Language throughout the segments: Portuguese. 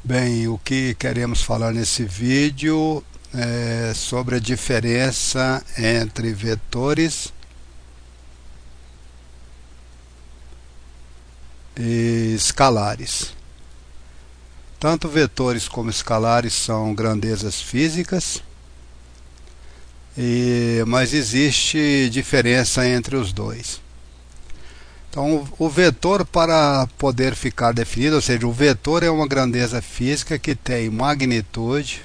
Bem, o que queremos falar nesse vídeo é sobre a diferença entre vetores e escalares. Tanto vetores como escalares são grandezas físicas, mas existe diferença entre os dois. Então, o vetor, para poder ficar definido, ou seja, o vetor é uma grandeza física que tem magnitude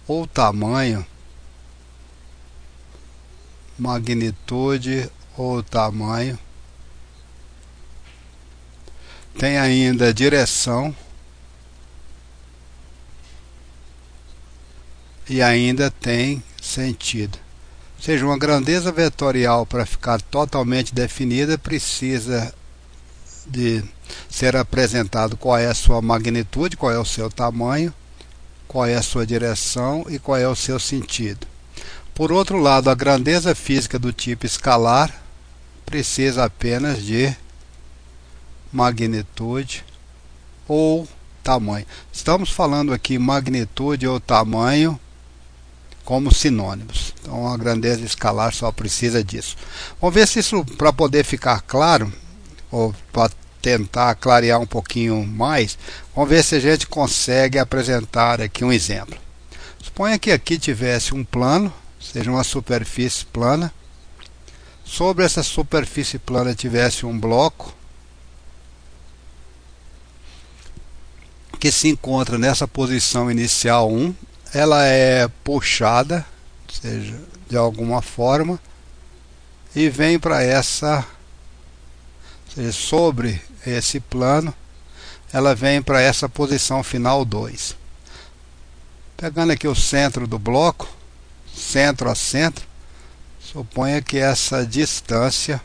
ou tamanho, tem ainda direção e ainda tem sentido. Ou seja, uma grandeza vetorial, para ficar totalmente definida, precisa de ser apresentado qual é a sua magnitude, qual é o seu tamanho, qual é a sua direção e qual é o seu sentido. Por outro lado, a grandeza física do tipo escalar precisa apenas de magnitude ou tamanho. Estamos falando aqui magnitude ou tamanho como sinônimos. Então a grandeza escalar só precisa disso. Vamos ver se isso, para poder ficar claro, ou para tentar clarear um pouquinho mais, vamos ver se a gente consegue apresentar aqui um exemplo. Suponha que aqui tivesse um plano, seja uma superfície plana. Sobre essa superfície plana tivesse um bloco que se encontra nessa posição inicial 1. Ela é puxada, ou seja, de alguma forma, e vem para essa, ou seja, sobre esse plano, ela vem para essa posição final 2. Pegando aqui o centro do bloco, centro a centro, suponha que essa distância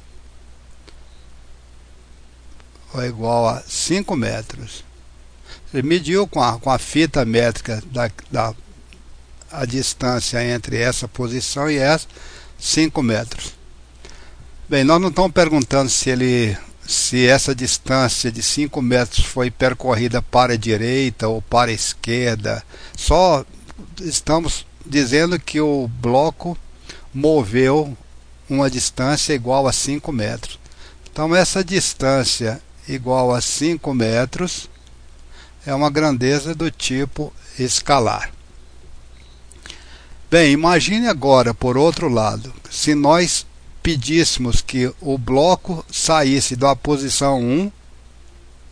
é igual a 5 metros. Ele mediu com a fita métrica a distância entre essa posição e essa, 5 metros. Bem, nós não estamos perguntando se essa distância de 5 metros foi percorrida para a direita ou para a esquerda. Só estamos dizendo que o bloco moveu uma distância igual a 5 metros. Então essa distância igual a 5 metros é uma grandeza do tipo escalar. Bem, imagine agora, por outro lado, se nós pedíssemos que o bloco saísse da posição 1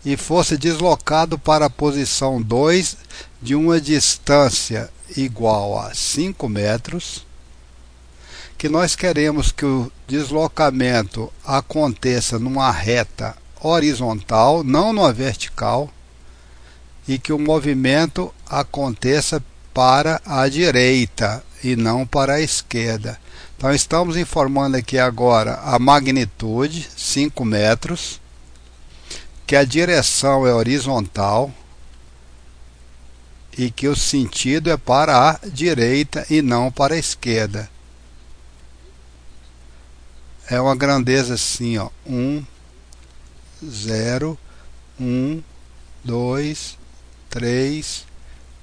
e fosse deslocado para a posição 2 de uma distância igual a 5 metros, que nós queremos que o deslocamento aconteça numa reta horizontal, não numa vertical, e que o movimento aconteça para a direita e não para a esquerda. Então estamos informando aqui agora a magnitude, 5 metros, que a direção é horizontal e que o sentido é para a direita e não para a esquerda. É uma grandeza assim, ó, 1, 0, 1, 2, 3,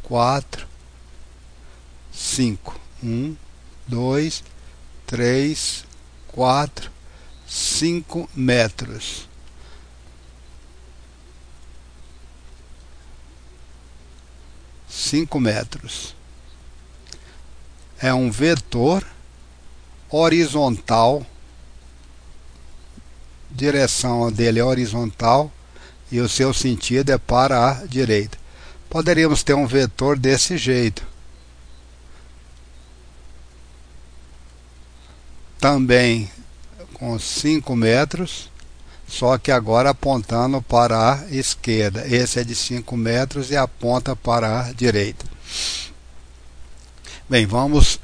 4, 5. 1, 2, 3, 4, 5 metros. É um vetor horizontal, direção dele é horizontal e o seu sentido é para a direita. Poderíamos ter um vetor desse jeito. Também com 5 metros, só que agora apontando para a esquerda. Esse é de 5 metros e aponta para a direita. Bem, vamos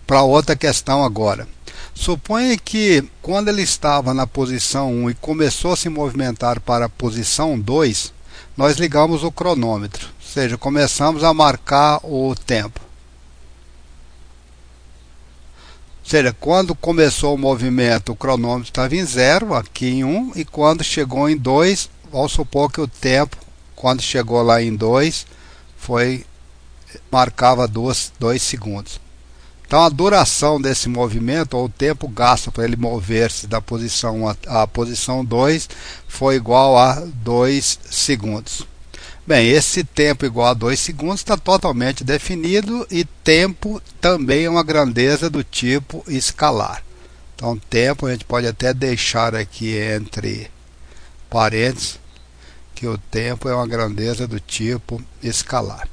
para outra questão agora. Suponha que quando ele estava na posição 1 e começou a se movimentar para a posição 2, nós ligamos o cronômetro, ou seja, começamos a marcar o tempo. Ou seja, quando começou o movimento, o cronômetro estava em 0, aqui em 1, e quando chegou em 2, vamos supor que o tempo, quando chegou lá em 2, marcava 2 segundos. Então a duração desse movimento, ou o tempo gasto para ele mover-se da posição 1 à posição 2, foi igual a 2 segundos. Bem, esse tempo igual a 2 segundos está totalmente definido, e tempo também é uma grandeza do tipo escalar. Então tempo a gente pode até deixar aqui entre parênteses que o tempo é uma grandeza do tipo escalar.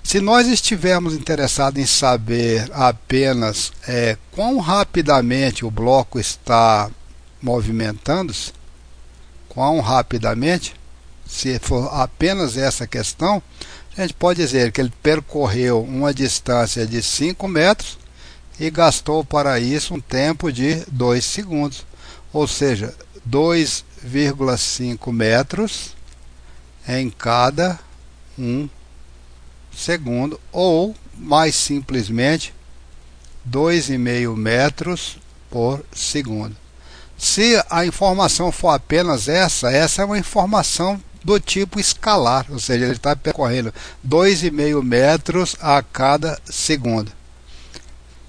Se nós estivermos interessados em saber apenas quão rapidamente o bloco está movimentando-se, quão rapidamente, se for apenas essa questão, a gente pode dizer que ele percorreu uma distância de 5 metros e gastou para isso um tempo de 2 segundos, ou seja, 2,5 metros em cada 1 segundo, ou mais simplesmente 2,5 metros por segundo. Se a informação for apenas essa é uma informação do tipo escalar, ou seja, ele está percorrendo 2,5 metros a cada segundo.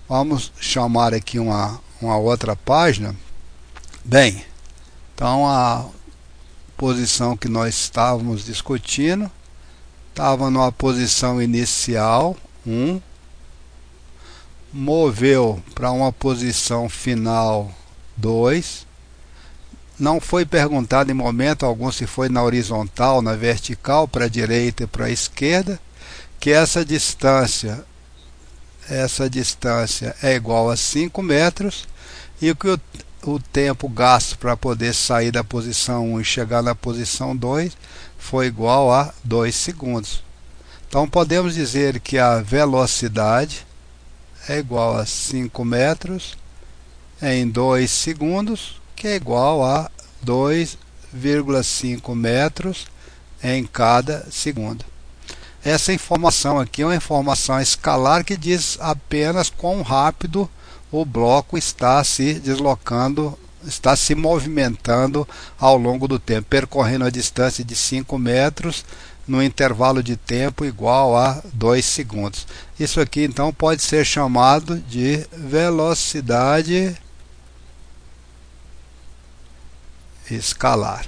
Vamos chamar aqui uma outra página. Bem, então a posição que nós estávamos discutindo estava numa posição inicial 1, moveu para uma posição final 2. Não foi perguntado em momento algum se foi na horizontal, na vertical, para a direita e para a esquerda, que essa distância é igual a 5 metros, e que o tempo gasto para poder sair da posição 1 e chegar na posição 2 foi igual a 2 segundos. Então podemos dizer que a velocidade é igual a 5 metros em 2 segundos, que é igual a 2,5 metros em cada segundo. Essa informação aqui é uma informação escalar que diz apenas quão rápido o bloco está se deslocando, está se movimentando ao longo do tempo, percorrendo a distância de 5 metros no intervalo de tempo igual a 2 segundos. Isso aqui então pode ser chamado de velocidade escalar.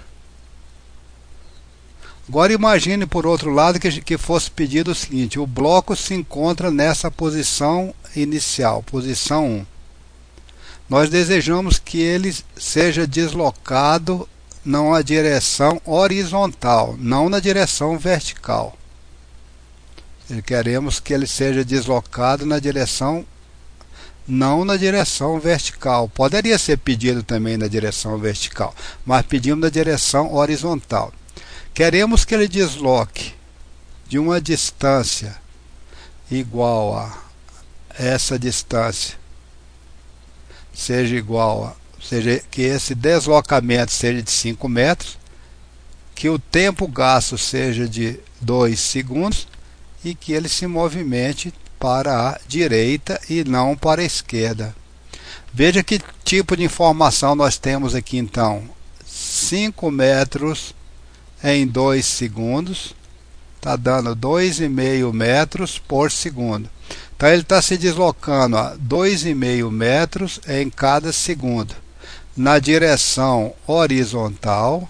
Agora imagine por outro lado que fosse pedido o seguinte: o bloco se encontra nessa posição inicial, posição 1. Nós desejamos que ele seja deslocado na direção horizontal, não na direção vertical. Queremos que ele seja deslocado não na direção vertical. Poderia ser pedido também na direção vertical, mas pedimos na direção horizontal. Queremos que ele desloque de uma distância igual a essa distância, seja que esse deslocamento seja de 5 metros, que o tempo gasto seja de 2 segundos e que ele se movimente para a direita e não para a esquerda. Veja que tipo de informação nós temos aqui então. 5 metros em 2 segundos está dando 2,5 metros por segundo. Então ele está se deslocando a 2,5 metros em cada segundo na direção horizontal,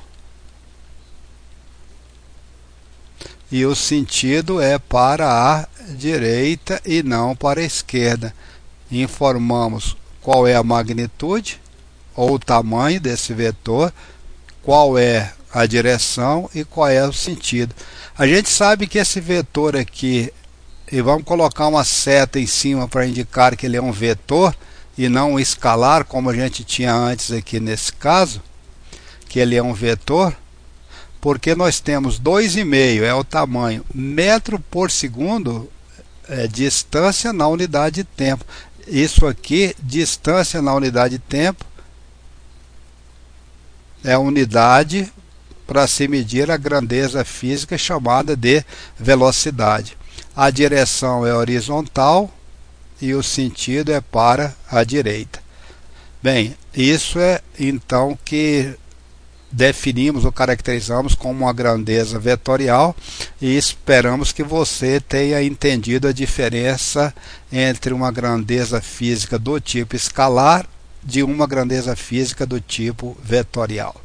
e o sentido é para a direita e não para a esquerda. Informamos qual é a magnitude ou o tamanho desse vetor, qual é a direção e qual é o sentido. A gente sabe que esse vetor aqui, e vamos colocar uma seta em cima para indicar que ele é um vetor e não um escalar, como a gente tinha antes aqui nesse caso, que ele é um vetor, porque nós temos 2,5 é o tamanho, metro por segundo é distância na unidade de tempo. Isso aqui, distância na unidade de tempo, é a unidade para se medir a grandeza física chamada de velocidade. A direção é horizontal e o sentido é para a direita. Bem, isso é então que definimos ou caracterizamos como uma grandeza vetorial, e esperamos que você tenha entendido a diferença entre uma grandeza física do tipo escalar de uma grandeza física do tipo vetorial.